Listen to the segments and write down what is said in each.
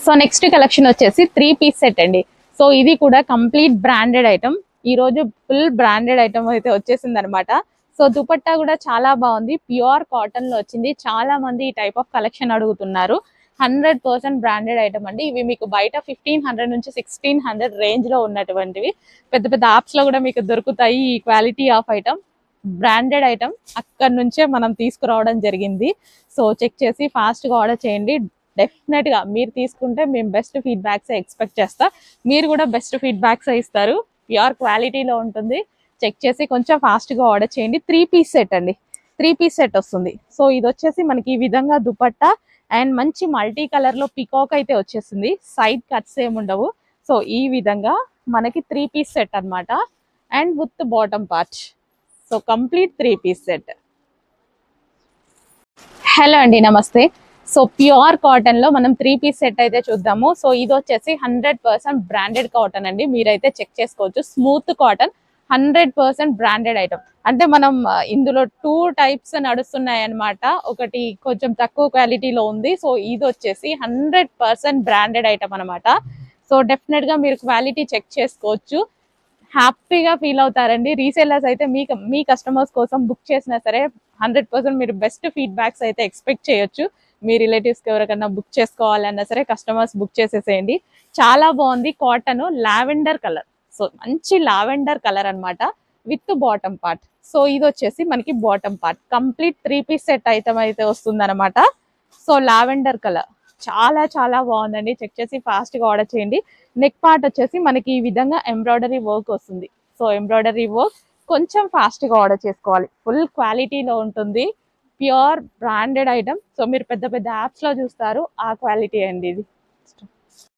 So next collection వచ్చేసి 3 piece set అండి. So ఇది కూడా కంప్లీట్ బ్రాండెడ్ ఐటమ్. ఈ రోజు ఫుల్ బ్రాండెడ్ ఐటమ్ అయితే వచ్చేసింది అనమాట. సో దుపట్టా కూడా చాలా బాగుంది, ప్యూర్ కాటన్ లో వచ్చింది. చాలా మంది ఈ టైప్ ఆఫ్ కలెక్షన్ అడుగుతున్నారు. 100% బ్రాండెడ్ ఐటమ్ అండి. ఇవి మీకు బయట 1500 నుంచి 1600 రేంజ్ లో ఉన్నటువంటివి. పెద్ద పెద్ద యాప్స్ లో కూడా మీకు దొరుకుతాయి ఈ quality of item. Branded item అక్కడ నుంచే మనం తీసుకురావడం జరిగింది. సో చెక్ చేసి ఫాస్ట్ గా ఆర్డర్ చేయండి. డెఫినెట్ గా మీరు తీసుకుంటే మేము బెస్ట్ ఫీడ్బ్యాక్స్ ఎక్స్పెక్ట్ చేస్తా. మీరు కూడా బెస్ట్ ఫీడ్బ్యాక్స్ ఇస్తారు. ప్యూర్ క్వాలిటీలో ఉంటుంది. చెక్ చేసి కొంచెం ఫాస్ట్ గా ఆర్డర్ చేయండి. 3 పీస్ సెట్ అండి. 3 పీస్ సెట్ వస్తుంది. సో ఇది వచ్చేసి మనకి ఈ విధంగా దుపట్టా అండ్ మంచి మల్టీ కలర్ లో పికాక్ అయితే వచ్చేసింది. సైడ్ కట్స్ ఏమి ఉండవు. సో ఈ విధంగా మనకి 3 పీస్ సెట్ అన్నమాట. And with bottom part. So complete 3 piece set. Hello అండి, నమస్తే. సో ప్యూర్ కాటన్ లో మనం 3 పీస్ సెట్ అయితే చూద్దాము. సో ఇది వచ్చేసి 100% బ్రాండెడ్ కాటన్ అండి. మీరైతే చెక్ చేసుకోవచ్చు. Smooth cotton, 100% branded item. అంటే మనం ఇందులో 2 టైప్స్ నడుస్తున్నాయి అనమాట. ఒకటి కొంచెం తక్కువ క్వాలిటీలో ఉంది. సో ఇది వచ్చేసి 100% బ్రాండెడ్ ఐటమ్ అనమాట. సో డెఫినెట్ గా మీరు క్వాలిటీ చెక్ చేసుకోవచ్చు. హ్యాపీగా ఫీల్ అవుతారండి. రీసేలర్స్ అయితే మీ కస్టమర్స్ కోసం బుక్ చేసినా సరే 100% మీరు బెస్ట్ ఫీడ్బ్యాక్స్ అయితే ఎక్స్పెక్ట్ చేయొచ్చు. మీ రిలేటివ్స్కి ఎవరికైనా బుక్ చేసుకోవాలన్నా సరే కస్టమర్స్ బుక్ చేసేసేయండి. చాలా బాగుంది. Cotton lavender colour. సో మంచి లావెండర్ కలర్ అన్నమాట. With bottom part. సో ఇది వచ్చేసి మనకి bottom part. Complete 3 piece set item అయితే వస్తుంది అనమాట. సో లావెండర్ కలర్ చాలా చాలా బాగుందండి. చెక్ చేసి ఫాస్ట్ గా ఆర్డర్ చేయండి. నెక్ పార్ట్ వచ్చేసి మనకి ఈ విధంగా ఎంబ్రాయిడరీ వర్క్ వస్తుంది. సో ఎంబ్రాయిడరీ వర్క్ కొంచెం ఫాస్ట్ గా ఆర్డర్ చేసుకోవాలి. ఫుల్ క్వాలిటీలో ఉంటుంది. Pure branded item. సో మీరు పెద్ద పెద్ద యాప్స్ లో చూస్తారు ఆ క్వాలిటీ అండి ఇది.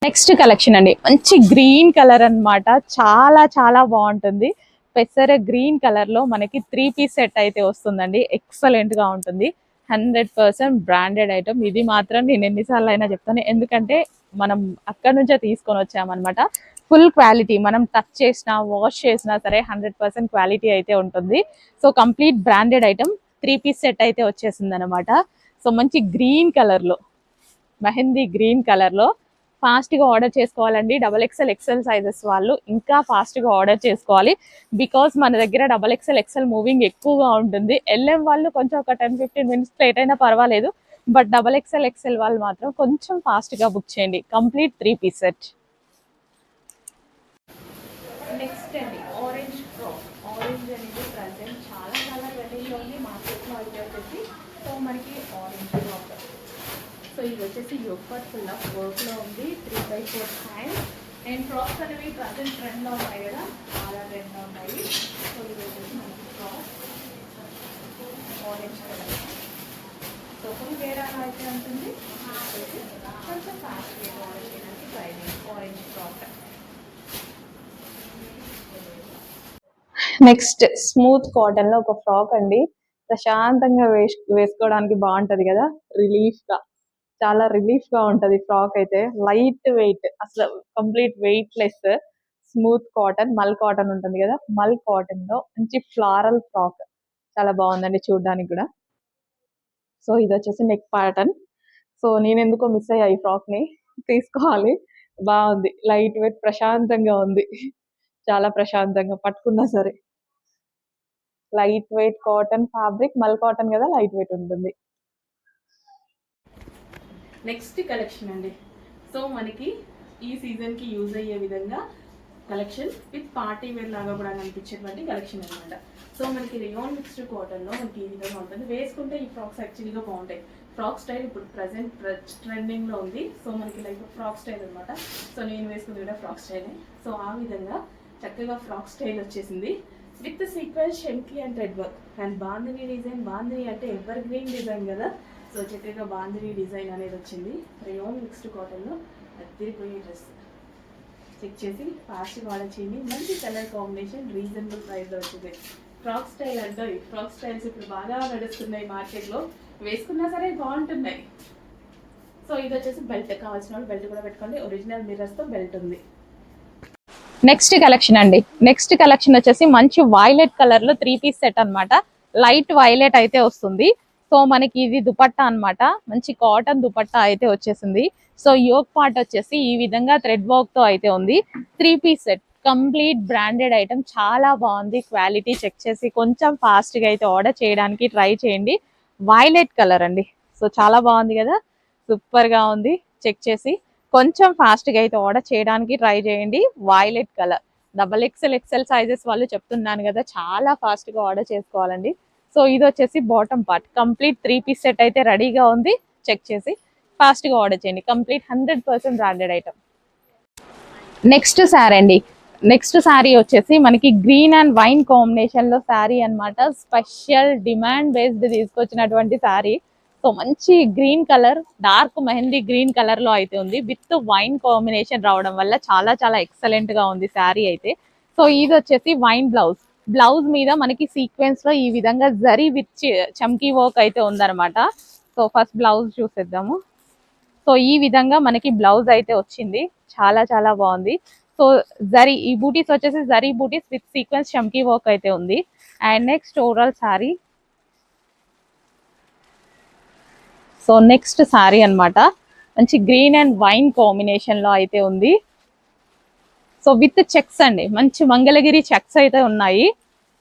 నెక్స్ట్ కలెక్షన్ అండి. మంచి గ్రీన్ కలర్ అన్నమాట. చాలా చాలా బాగుంటుంది. పెసర గ్రీన్ కలర్ లో మనకి 3 పీస్ సెట్ అయితే వస్తుందండి. ఎక్సలెంట్ గా ఉంటుంది. 100% బ్రాండెడ్ ఐటమ్. ఇది మాత్రం నేను ఎన్నిసార్లు అయినా చెప్తాను, ఎందుకంటే మనం అక్కడ నుంచే తీసుకొని వచ్చామన్నమాట. Full quality. మనం టచ్ చేసినా వాష్ చేసినా సరే 100% క్వాలిటీ అయితే ఉంటుంది. So complete branded item. 3 piece set అయితే వచ్చేసింది అనమాట. సో మంచి గ్రీన్ కలర్ లో, మెహందీ గ్రీన్ కలర్ లో ఫాస్ట్ గా ఆర్డర్ చేసుకోవాలండి. XXL XL సైజెస్ వాళ్ళు ఇంకా ఫాస్ట్ గా ఆర్డర్ చేసుకోవాలి. బికాస్ మన దగ్గర XXL XL మూవింగ్ ఎక్కువగా ఉంటుంది. LM వాళ్ళు కొంచెం ఒక 10-15 మినిట్స్ లేట్ అయినా పర్వాలేదు. బట్ XXL XL వాళ్ళు మాత్రం కొంచెం ఫాస్ట్ గా బుక్ చేయండి. Complete 3 piece set. నెక్స్ట్ అండి ఆరెంజ్ ఫ్రాక్. ఆరెంజ్ అనేది ప్రజెంట్ చాలా చాలా ట్రెండింగ్ లో ఉంది మార్కెట్లో అయితే వచ్చేసి. సో మనకి ఆరెంజ్ ఫ్రాక్. సో ఇది వచ్చేసి యోగపాట్ ఫుల్ ఆఫ్ వర్క్ లో ఉంది. 3/4 హ్యాండ్. అండ్ ఫ్రాక్స్ అనేవి ప్రజెంట్ ట్రెండ్ లో ఉన్నాయి కదా, చాలా ట్రెండ్ లో ఉన్నాయి. సో ఇది వచ్చేసి మనకి frock orange colour. So full వేరే అయితే ఉంటుంది. కొంచెం ఫాస్ట్ వేర్ ఆర్డర్ చేయడానికి ట్రై చేయండి. Orange frock. Next smooth cotton లో ఒక ఫ్రాక్ అండి. ప్రశాంతంగా వేసుకోవడానికి బాగుంటది కదా, రిలీఫ్ గా. చాలా రిలీఫ్ గా ఉంటది ఫ్రాక్ అయితే. లైట్ వెయిట్, అసలు complete weight less. Smooth cotton, మల్ కాటన్ ఉంటుంది కదా, మల్ కాటన్ లో మంచి ఫ్లారల్ ఫ్రాక్. చాలా బాగుందండి చూడడానికి కూడా. సో ఇది వచ్చేసి నెక్ ప్యాటర్న్. సో నేను ఎందుకో మిస్ అయ్యా ఈ ఫ్రాక్ ని, తీసుకోవాలి. బాగుంది, లైట్ వెయిట్, ప్రశాంతంగా ఉంది. చాలా ప్రశాంతంగా పట్టుకున్నా సరే. లైట్ వెయిట్ కాటన్ ఫ్యాబ్రిక్, మల్ కాటన్ కదా, లైట్ వెయిట్ ఉంటుంది. నెక్స్ట్ కలెక్షన్ అండి. సో మనకి ఈ సీజన్ కి యూజ్ అయ్యే విధంగా కలెక్షన్ విత్ పార్టీ వేర్ లాగా కూడా కనిపించేటువంటి కలెక్షన్ అనమాట. సో మనకి రియాన్ మిక్స్డ్ కాటన్ లో మనకి ఈ విధంగా ఉంటుంది. వేసుకుంటే ఈ ఫ్రాక్స్ యాక్చువల్గా బాగుంటాయి. ఫ్రాక్ స్టైల్ ఇప్పుడు ప్రజెంట్ ట్రెండింగ్ లో ఉంది. సో మనకి లైక్ ఫ్రాక్ స్టైల్ అనమాట. సో నేను వేసుకుంది కూడా ఫ్రాక్ స్టైల్. సో ఆ విధంగా చక్కగా ఫ్రాక్ స్టైల్ వచ్చేసింది. విత్ సీక్వెన్స్, షెంకీ and red work. And bandhani design. Bandhani అంటే ఎవర్ గ్రీన్ డిజైన్ కదా. సో చక్కగా బాందిని డిజైన్ అనేది వచ్చింది. రియాన్ మిక్స్డ్ కాటన్లో అదిరిపోయే డ్రెస్. చెక్ చేసి ఫాస్ట్గా ఆర్డర్ చేయండి. మంచి కలర్ కాంబినేషన్, రీజనబుల్ ప్రైస్లో వచ్చింది. ఫ్రాక్ స్టైల్ అంటే ఫ్రాక్ స్టైల్స్ ఇప్పుడు బాగా నడుస్తున్నాయి మార్కెట్లో. వేసుకున్నా సరే బాగుంటున్నాయి. సో ఇది వచ్చేసి బెల్ట్. కావాల్సిన వాళ్ళు బెల్ట్ కూడా పెట్టుకోండి. ఒరిజినల్ మిర్రర్స్తో బెల్ట్ ఉంది. నెక్స్ట్ కలెక్షన్ అండి. నెక్స్ట్ కలెక్షన్ వచ్చేసి మంచి వైలెట్ కలర్ లో 3 పీస్ సెట్ అనమాట. లైట్ వైలెట్ అయితే వస్తుంది. సో మనకి ఇది దుపట్టా అన్నమాట, మంచి కాటన్ దుపట్టా అయితే వచ్చేసింది. సో యోక్ పార్ట్ వచ్చేసి ఈ విధంగా థ్రెడ్ వర్క్ తో అయితే ఉంది. 3 piece set, complete branded item, చాలా బాగుంది. క్వాలిటీ చెక్ చేసి కొంచెం ఫాస్ట్ గా అయితే ఆర్డర్ చేయడానికి ట్రై చేయండి. వైలెట్ కలర్ అండి, సో చాలా బాగుంది కదా, సూపర్ గా ఉంది. చెక్ చేసి కొంచెం ఫాస్ట్ గా అయితే ఆర్డర్ చేయడానికి ట్రై చేయండి. వైలెట్ కలర్, XXL సైజెస్ వాళ్ళు చెప్తున్నాను కదా, చాలా ఫాస్ట్ గా ఆర్డర్ చేసుకోవాలండి. సో ఇది వచ్చేసి bottom part, complete 3 piece set అయితే రెడీగా ఉంది. చెక్ చేసి ఫాస్ట్ గా ఆర్డర్ చేయండి. Complete 100% branded item. Next sari అండి, నెక్స్ట్ శారీ వచ్చేసి మనకి గ్రీన్ అండ్ వైన్ కాంబినేషన్ లో శారీ అన్నమాట. స్పెషల్ డిమాండ్ బేస్డ్ తీసుకొచ్చినటువంటి శారీ. సో మంచి green colour, dark mehndi green colour లో అయితే ఉంది. విత్ వైన్ కాంబినేషన్ రావడం వల్ల చాలా చాలా ఎక్సలెంట్ గా ఉంది శారీ అయితే. సో ఇది వచ్చేసి వైన్ బ్లౌజ్, బ్లౌజ్ మీద మనకి సీక్వెన్స్ లో ఈ విధంగా జరీ విత్ చమ్కీ వర్క్ అయితే ఉందన్నమాట. సో ఫస్ట్ బ్లౌజ్ చూసేద్దాము. సో ఈ విధంగా మనకి బ్లౌజ్ అయితే వచ్చింది, చాలా చాలా బాగుంది. సో జరీ, ఈ బూటీస్ వచ్చేసి జరీ బూటీస్ విత్ సీక్వెన్స్ చమ్కీ వర్క్ అయితే ఉంది. And next overall sari. So next sari అన్నమాట, మంచి గ్రీన్ అండ్ వైన్ కాంబినేషన్ లో అయితే ఉంది. సో విత్ చెక్స్ అండి, మంచి మంగళగిరి చెక్స్ అయితే ఉన్నాయి.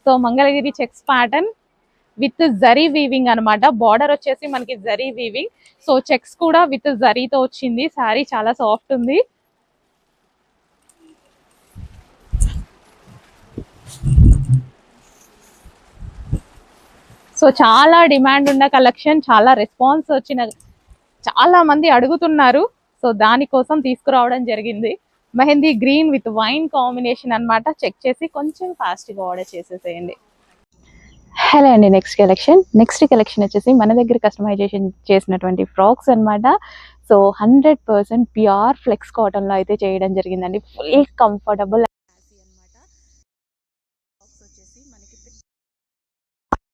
So Mangalagiri checks pattern with zari weaving అన్నమాట. బార్డర్ వచ్చేసి మనకి జరీ వీవింగ్, సో చెక్స్ కూడా విత్ జరీతో వచ్చింది. శారీ చాలా సాఫ్ట్ ఉంది. సో చాలా డిమాండ్ ఉన్న కలెక్షన్, చాలా రెస్పాన్స్ వచ్చిన, చాలా మంది అడుగుతున్నారు. సో దానికోసం తీసుకురావడం జరిగింది. Mehndi green with wine combination అన్నమాట. చెక్ చేసి కొంచెం ఫాస్ట్గా ఆర్డర్ చేసేసేయండి. హలో అండి, నెక్స్ట్ కలెక్షన్ వచ్చేసి మన దగ్గర కస్టమైజేషన్ చేసినటువంటి ఫ్రాక్స్ అన్నమాట. సో 100% ప్యూర్ ఫ్లెక్స్ కాటన్ లో అయితే చేయడం జరిగిందండి. ఫుల్ కంఫర్టబుల్ అన్నమాట. ఫ్రాక్స్ వచ్చేసి మనకి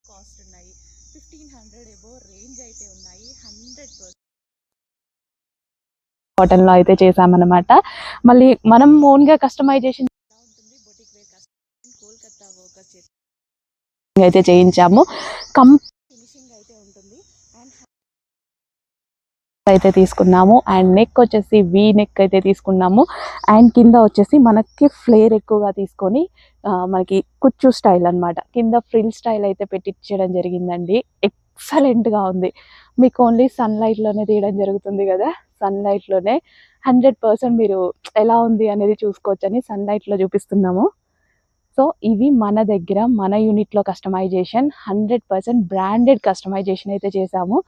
కాస్ట్ ఉన్నాయి, 1500 ఎబో రేంజ్ అయితే ఉన్నాయి. 100% కాటన్ లో అయితే చేసామన్నమాట. మళ్ళీ మనం ఓన్ గా కస్టమైజేషన్ ఉంటుంది. Boutique wear customisation Kolkata workers అయితే చేయించాము. ఫినిషింగ్ అయితే ఉంటుంది. అండ్ అయితే తీసుకున్నాము. అండ్ నెక్ వచ్చేసి వీ నెక్ అయితే తీసుకున్నాము. అండ్ కింద వచ్చేసి మనకి ఫ్లేర్ ఎక్కువగా తీసుకొని మనకి కుచ్చు స్టైల్ అన్నమాట, కింద ఫ్రిల్ స్టైల్ అయితే పెట్టించడం జరిగిందండి. ఎక్సలెంట్ గా ఉంది. మీకు ఓన్లీ సన్లైట్ లోనే తీయడం జరుగుతుంది కదా, సన్లైట్ లోనే 100% మీరు ఎలా ఉంది అనేది చూసుకోవచ్చు అని సన్లైట్ లో చూపిస్తున్నాము. సో ఇవి మన దగ్గర మన యూనిట్లో కస్టమైజేషన్, 100% బ్రాండెడ్ కస్టమైజేషన్ అయితే చేసాము.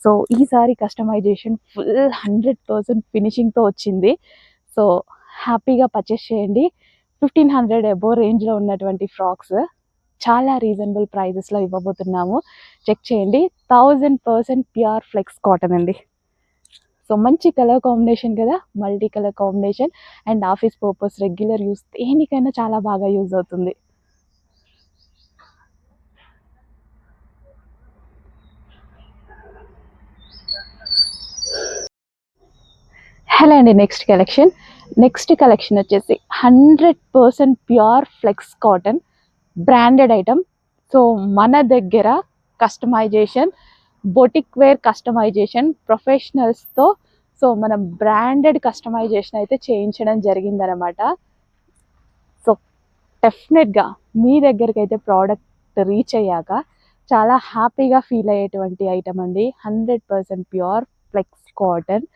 సో ఈసారి కస్టమైజేషన్ ఫుల్ 100% ఫినిషింగ్తో వచ్చింది. సో హ్యాపీగా పర్చేస్ చేయండి. 1500 అబో రేంజ్లో ఉన్నటువంటి ఫ్రాక్స్ చాలా రీజనబుల్ ప్రైజెస్లో ఇవ్వబోతున్నాము. చెక్ చేయండి. 1000% ప్యూర్ ఫ్లెక్స్ కాటన్ అండి. సో మంచి కలర్ కాంబినేషన్ కదా, multi colour combination. And office purpose, regular use, దేనికైనా చాలా బాగా యూజ్ అవుతుంది. హలో అండి, నెక్స్ట్ కలెక్షన్ వచ్చేసి 100% pure flex cotton branded item. So మన దగ్గర కస్టమైజేషన్, బొటిక్ వేర్ కస్టమైజేషన్ ప్రొఫెషనల్స్తో, సో మనం బ్రాండెడ్ కస్టమైజేషన్ అయితే చేయించడం జరిగిందనమాట. సో డెఫినెట్గా మీ దగ్గరికి అయితే ప్రోడక్ట్ రీచ్ అయ్యాక చాలా హ్యాపీగా ఫీల్ అయ్యేటువంటి ఐటమ్ అండి. 100% pure flex cotton,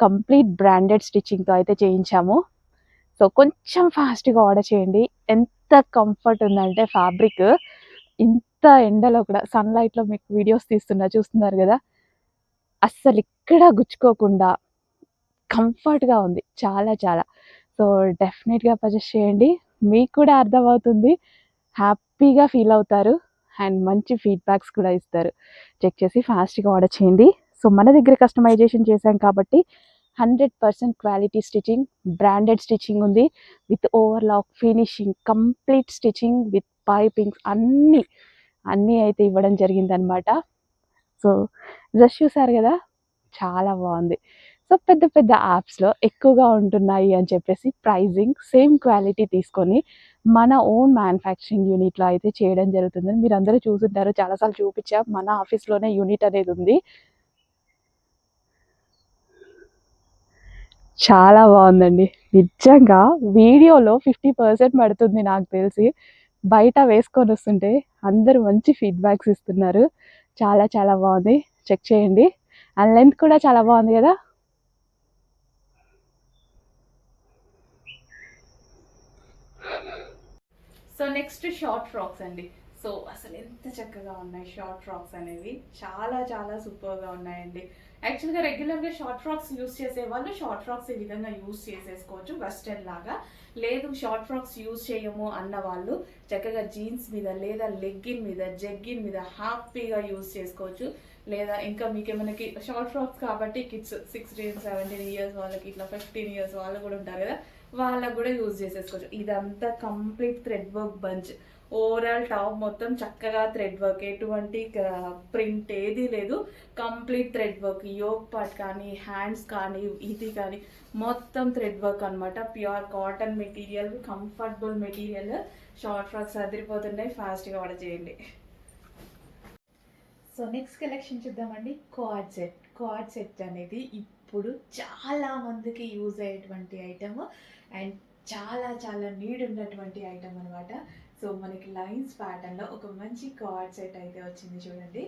complete branded స్టిచ్చింగ్తో అయితే చేయించాము. సో కొంచెం ఫాస్ట్గా ఆర్డర్ చేయండి. ఎంత కంఫర్ట్ ఉందంటే ఫ్యాబ్రిక్, ఇంత ఎండలో కూడా సన్లైట్లో మీకు వీడియోస్ చూస్తున్నారు కదా, అస్సలు ఇక్కడ గుచ్చుకోకుండా కంఫర్ట్గా ఉంది, చాలా చాలా. సో డెఫినెట్గా పర్చేస్ చేయండి, మీకు కూడా అర్థమవుతుంది, హ్యాపీగా ఫీల్ అవుతారు. అండ్ మంచి ఫీడ్బ్యాక్స్ కూడా ఇస్తారు. చెక్ చేసి ఫాస్ట్గా ఆర్డర్ చేయండి. సో మన దగ్గర కస్టమైజేషన్ చేశాం కాబట్టి 100% క్వాలిటీ స్టిచ్చింగ్, బ్రాండెడ్ స్టిచ్చింగ్ ఉంది. With overlock finishing, complete stitching with pipings, అన్నీ అయితే ఇవ్వడం జరిగిందనమాట. సో డ్రెస్ చూసారు కదా, చాలా బాగుంది. సో పెద్ద పెద్ద యాప్స్‌లో ఎక్కువగా ఉంటున్నాయి అని చెప్పేసి ప్రైజింగ్ సేమ్ క్వాలిటీ తీసుకొని మన ఓన్ మ్యానుఫ్యాక్చరింగ్ యూనిట్‌లో అయితే చేయడం జరుగుతుందని మీరందరూ చూసుంటారు. చాలా సార్లు చూపిచ్చా. మన ఆఫీస్‌లోనే యూనిట్ అనేది ఉంది. చాలా బావుందండి. నిజంగా వీడియోలో 50% పడుతుంది నాకు తెలిసి. బయట వేసుకొనొస్తుంటే అందరూ మంచి ఫీడ్‌బ్యాక్స్ ఇస్తున్నారు. చాలా చాలా బావుంది. చెక్ చేయండి. అండ్ లెంత్ కూడా చాలా బావుంది గదా! సో నెక్స్ట్ షార్ట్ ఫ్రాక్స్ అండి. సో అసలు ఎంత చక్కగా ఉన్నాయి షార్ట్ ఫ్రాక్స్ అనేవి. చాలా చాలా సూపర్‌గా ఉన్నాయండి. యాక్చువల్‌గా రెగ్యులర్‌గా షార్ట్ ఫ్రాక్స్ యూజ్ చేసేవాళ్ళు షార్ట్ ఫ్రాక్స్ ఈ విధంగా యూజ్ చేసేసుకోవచ్చు వెస్టర్న్ లాగా. లేదు షార్ట్ ఫ్రాక్స్ యూజ్ చేయము అన్న వాళ్ళు చక్కగా జీన్స్ మీద లేదా లెగ్గిన్ మీద జెగ్గిన్ మీద హ్యాపీగా యూజ్ చేసుకోవచ్చు. లేదా ఇంకా మీకు మనకి షార్ట్ ఫ్రాక్స్ కాబట్టి కిడ్స్ 16, 17 ఇయర్స్ వాళ్ళకి ఇట్లా 15 ఇయర్స్ వాళ్ళు కూడా ఉంటారు కదా, వాళ్ళకు కూడా యూజ్ చేసేసుకోవచ్చు. ఇదంతా complete thread work bunch. Overall top మొత్తం చక్కగా థ్రెడ్ వర్క్, ఎటువంటి ప్రింట్ ఏది లేదు. Complete thread work, yoke part కానీ హ్యాండ్స్ కానీ ఇది కానీ మొత్తం థ్రెడ్ వర్క్ అనమాట. Pure cotton material, comfortable material. Short frocks అదిరిపోతున్నాయి. ఫాస్ట్గా ఆర్డర్ చేయండి. సో నెక్స్ట్ కలెక్షన్ చూద్దామండి. కార్డ్ సెట్ అనేది ఇప్పుడు చాలా మందికి యూజ్ అయ్యేటువంటి ఐటమ్ అండ్ చాలా చాలా నీడ్ ఉన్నటువంటి ఐటమ్ అనమాట. సో మనకి లైన్స్ ప్యాటర్న్లో ఒక మంచి కార్డ్ సెట్ అయితే వచ్చింది చూడండి.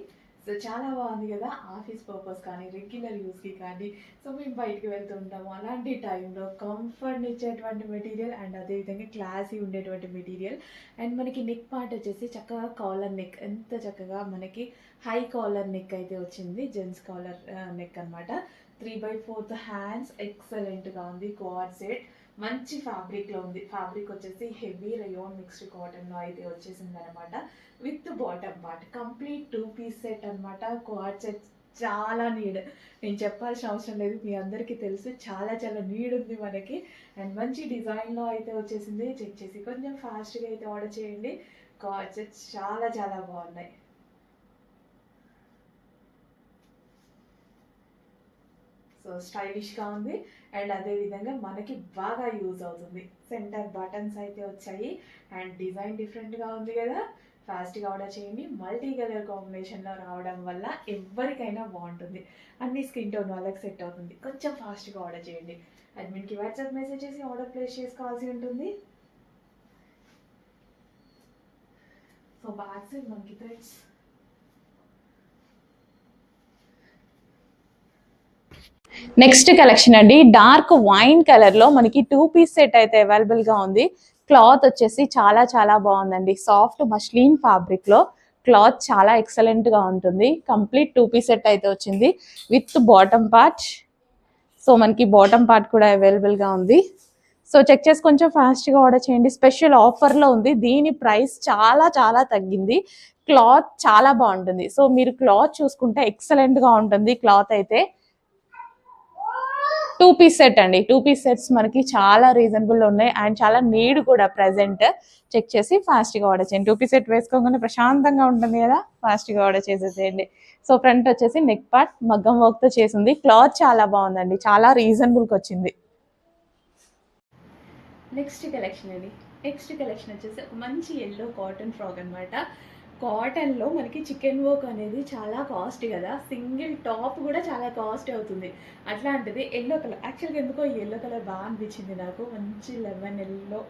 సో చాలా బాగుంది కదా. ఆఫీస్ పర్పస్ కానీ రెగ్యులర్ యూస్కి కానీ, సో మేము బయటికి వెళ్తూ ఉంటాము అలాంటి టైంలో కంఫర్ట్ ఇచ్చేటువంటి మెటీరియల్ అండ్ అదేవిధంగా క్లాసీ ఉండేటువంటి మెటీరియల్. అండ్ మనకి నెక్ పార్ట్ వచ్చేసి చక్కగా కాలర్ నెక్, ఎంత చక్కగా మనకి హై కాలర్ నెక్ అయితే వచ్చింది. జెంట్స్ కాలర్ నెక్ అనమాట. 3/4 హ్యాండ్స్ ఎక్సలెంట్గా ఉంది. కార్డ్ సెట్ మంచి ఫ్యాబ్రిక్లో ఉంది. ఫ్యాబ్రిక్ వచ్చేసి హెవీ రయోన్ మిక్స్డ్ కాటన్లో అయితే వచ్చేసింది అనమాట. With bottom part complete 2 piece set అనమాట. కార్డ్ సెట్ చాలా నీడ్, నేను చెప్పాల్సిన అవసరం లేదు, మీ అందరికీ తెలుసు. చాలా చాలా నీడ్ ఉంది మనకి. అండ్ మంచి డిజైన్లో అయితే వచ్చేసింది. చెక్ చేసి కొంచెం ఫాస్ట్గా అయితే ఆర్డర్ చేయండి. కార్డ్ సెట్స్ చాలా చాలా బాగున్నాయి. సో స్టైలిష్గా ఉంది అండ్ అదేవిధంగా మనకి బాగా యూజ్ అవుతుంది. సెంటర్ బటన్స్ అయితే వచ్చాయి అండ్ డిజైన్ డిఫరెంట్గా ఉంది కదా. ఫాస్ట్గా ఆర్డర్ చేయండి. మల్టీ కలర్ కాంబినేషన్లో రావడం వల్ల ఎవరికైనా బాగుంటుంది. అన్ని స్కిన్ టోన్ వాళ్ళకి సెట్ అవుతుంది. కొంచెం ఫాస్ట్గా ఆర్డర్ చేయండి. అడ్మిన్కి వాట్సాప్ మెసేజ్ చేసి ఆర్డర్ ప్లేస్ చేసుకోవాల్సి ఉంటుంది. సో బ్యాక్ సైడ్ మనకి థ్రెడ్స్, నెక్స్ట్ కలెక్షన్ అండి. డార్క్ వైన్ కలర్ లో మనకి 2 పీస్ సెట్ అయితే అవైలబుల్ గా ఉంది. క్లాత్ వచ్చేసి చాలా చాలా బాగుందండి. సాఫ్ట్ మష్లీన్ ఫ్యాబ్రిక్ లో క్లాత్ చాలా ఎక్సలెంట్ గా ఉంటుంది. కంప్లీట్ 2 పీస్ సెట్ అయితే వచ్చింది విత్ బాటమ్ పార్ట్. సో మనకి బాటమ్ పార్ట్ కూడా అవైలబుల్ గా ఉంది. సో చెక్ చేసి కొంచెం ఫాస్ట్ గా ఆర్డర్ చేయండి. స్పెషల్ ఆఫర్ లో ఉంది. దీని ప్రైస్ చాలా చాలా తగ్గింది. క్లాత్ చాలా బాగుంటుంది. సో మీరు క్లాత్ చూసుకుంటే ఎక్సలెంట్ గా ఉంటుంది. క్లాత్ అయితే 2 పీస్ సెట్ అండి. 2 పీస్ సెట్స్ మనకి చాలా రీజనబుల్ ఉన్నాయి అండ్ చాలా నీడ్ కూడా ప్రెసెంట్. చెక్ చేసి ఫాస్ట్గా ఆర్డర్ చేయండి. 2 పీస్ సెట్ వేసుకోగానే ప్రశాంతంగా ఉంటుంది కదా, ఫాస్ట్గా ఆర్డర్ చేసేసేయండి. సో ఫ్రంట్ వచ్చేసి నెక్ పార్ట్ మగ్గం వర్క్తో చేసింది. క్లాత్ చాలా బాగుందండి. చాలా రీజనబుల్కి వచ్చింది. నెక్స్ట్ కలెక్షన్ అండి. నెక్స్ట్ కలెక్షన్ వచ్చేసి ఒక మంచి ఎల్లో కాటన్ ఫ్రాక్ అనమాట. కాటన్లో మనకి చికెన్ వర్క్ అనేది చాలా కాస్ట్ కదా. సింగిల్ టాప్ కూడా చాలా కాస్ట్ అవుతుంది. అట్లాంటిది ఎల్లో కలర్. యాక్చువల్గా ఎందుకో ఈ ఎల్లో కలర్ బాగా అనిపించింది నాకు. మంచి లెమన్ ఎల్లో,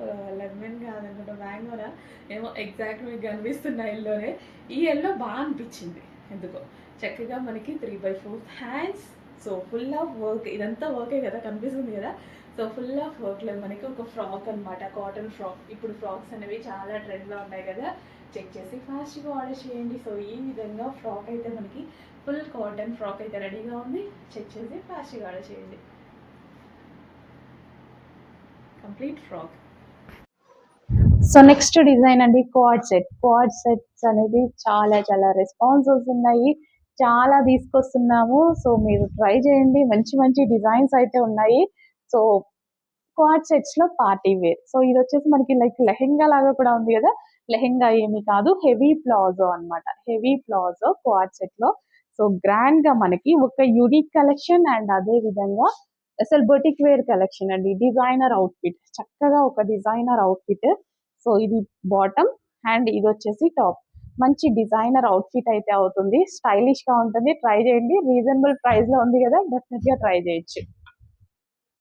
లెమన్ కాదనుకుంటా మ్యాంగోనా ఏమో, ఎగ్జాక్ట్ మీకు కనిపిస్తున్న ఎల్లోనే. ఈ ఎల్లో బాగా అనిపించింది ఎందుకో. చక్కగా మనకి 3/4 hands. So full of work, ఇదంతా వర్కే కదా కనిపిస్తుంది కదా. సో ఫుల్ ఆఫ్ వర్క్లో మనకి ఒక ఫ్రాక్ అనమాట. Cotton frock. ఇప్పుడు ఫ్రాక్స్ అనేవి చాలా ట్రెండ్లో ఉన్నాయి కదా. చెక్ చేసి ఫాస్ట్గా ఆర్డర్ చేయండి. సో ఈ విధంగా ఫ్రాక్ అయితే మనకి ఫుల్ కాటన్ ఫ్రాక్ అయితే రెడీగా ఉంది. చెక్ చేసి ఫాస్ట్గా ఆర్డర్ చేయండి. Complete frock. So next design అండి, క్వాడ్ సెట్. క్వాడ్ సెట్స్ అనేది చాలా చాలా రెస్పాన్సెస్ ఉన్నాయి. చాలా తీసుకొస్తున్నాము. సో మీరు ట్రై చేయండి. మంచి మంచి డిజైన్స్ అయితే ఉన్నాయి. సో క్వాడ్ సెట్స్ లో పార్టీ వేర్. సో ఇది వచ్చేసి మనకి లైక్ లెహెంగా లాగా కూడా ఉంది కదా. లెహెంగా ఏమి కాదు, హెవీ ప్లాజో అనమాట. హెవీ ప్లాజో క్వాడ్ సెట్ లో సో గ్రాండ్ గా మనకి ఒక యూనిక్ కలెక్షన్ అండ్ అదే విధంగా అసలు బొటిక్ వేర్ కలెక్షన్ అండి. డిజైనర్ అవుట్ఫిట్, చక్కగా ఒక డిజైనర్ అవుట్ఫిట్. సో ఇది బాటమ్ అండ్ ఇది వచ్చేసి టాప్. మంచి డిజైనర్ అవుట్ఫిట్ అయితే అవుతుంది, స్టైలిష్ గా ఉంటుంది. ట్రై చేయండి, రీజనబుల్ ప్రైస్ లో ఉంది కదా, డెఫినెట్ గా ట్రై చేయొచ్చు.